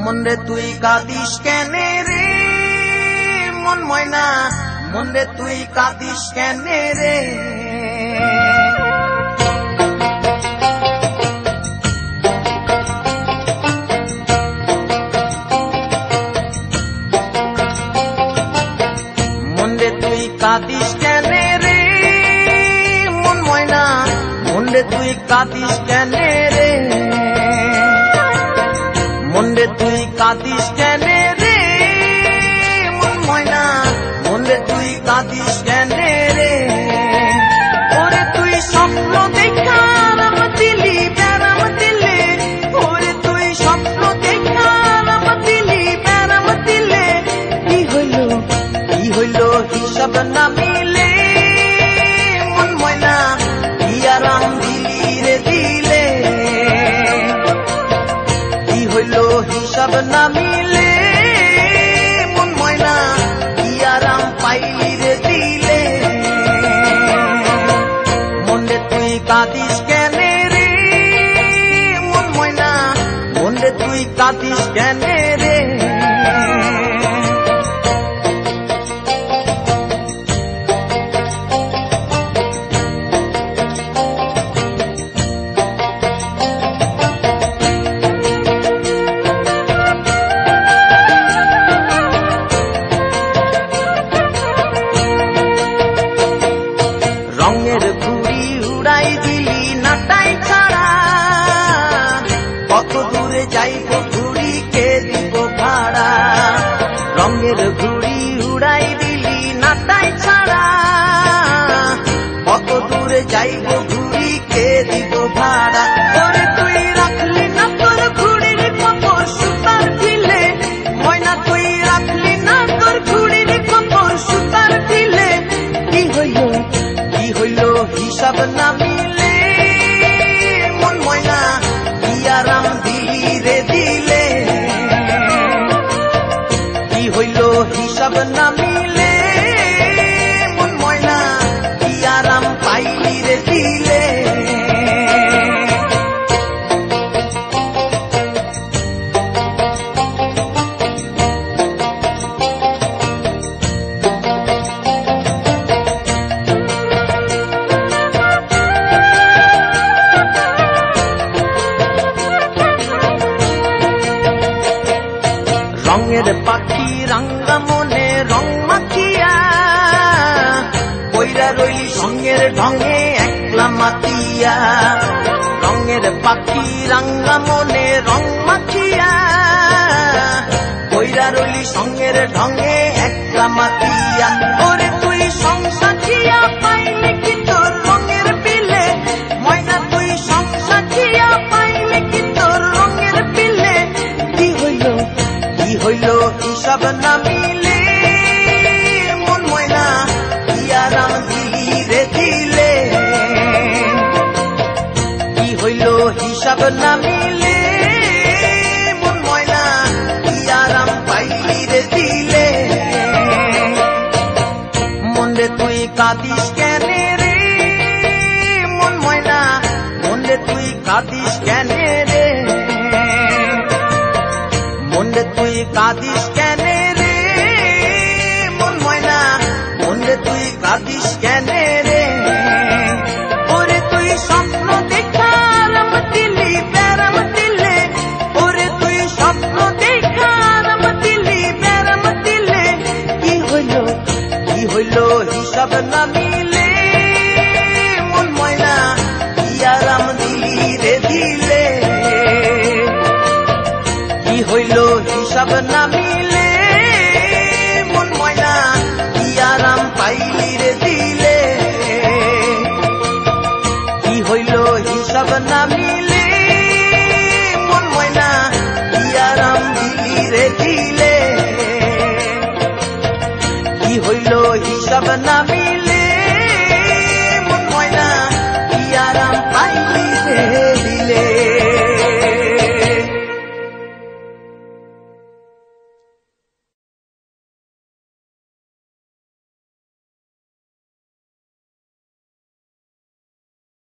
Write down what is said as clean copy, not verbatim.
মন রে তুই কাঁদিস কেনে রে মন ময়না মন রে তুই কাঁদিস কেনে রে মন রে তুই কাঁদিস কেনে রে মন ময়না মন রে তুই কাঁদিস কেনে রে মন রে তুই কাঁদিস কেনে রে মন ময়না মন রে তুই কাঁদিস কেনে রে ওরে তুই স্বপ্ন দেখা রাম দিলি প্যারাম দিলে ওরে তুই স্বপ্ন দেখা রাম দিলি প্যারাম দিলে কি হইল হিসাব না মিলে মন ময়না ইয়া রাম দিলি রে দিলে হিসাব না মিলে মন ময়না ইয়ারাম পাইলি রে দিলে মন রে তুই কাঁদিস কেনে রে মন ময়না মন রে তুই কাঁদিস কেনে রে রঙের ঘুড়ি উড়াই দিলি নাটাই ছাড়া কত দূরে যাইব ঘুড়ি কে দিব ভাড়া রঙের ঘুড়ি উড়াই দিলি নাটাই ছাড়া কত দূরে যাইব ঘুড়ি কে দিব ভাড়া ওরে তুই রাখলি না তোর ঘুড়ির খবর সুতার ঢিলে ময়না তুই রাখলি না তোর ঘুড়ির খবর সুতার ঢিলে কি হইল হিসাব না মিলে মন ময়না ইয়ারাম দিলি রে দিলে কি হইল হিসাব না মিলে মন ময়না ইয়ারাম পাইলি রে দিলে রঙের পাখি রাঙ্গা মনে রং মাখিয়া কইরা রইলি সঙ্গের ঢঙে একলা মাতিয়া রঙের পাখি রাঙ্গা মনে রং মাখিয়া কইরা রইলি সঙ্গের ঢঙে একলা মাতিয়া ওরে তুই সংসাখিয়া পাইলে কি তোর রঙের পিলে ময়না তুই সংসাখিয়া পাইলে কি তোর রঙের পিলে কি হইল হিসাব না মিলে মন ময়না ইয়ারাম দিলি রে দিলে কি হইল হিসাব না মিলে মন ময়না ইয়ারাম পাইলি রে দিলে মন রে তুই কাঁদিস কেনে রে মন ময়না মন রে তুই কাঁদিস কেনে রে মন রে তুই কাঁদিস কেনে রে মন ময়না মন রে তুই কাঁদিস কেনে রে ওরে তুই স্বপ্ন দেখা রাম দিলি প্যারাম দিলে ওরে তুই স্বপ্ন দেখা রাম দিলি প্যারাম দিলে কি হইল হিসাব না মিলে মন ময়না ইয়ারাম দিলি রে দিলে কি হইল হিসাব না মিলে মন ময়না ইয়ারাম পাইলি রে দিলে কি হইল হিসাব না মিলে মন ময়না ইয়ারাম দিলি রে দিলে কি হইল হিসাব না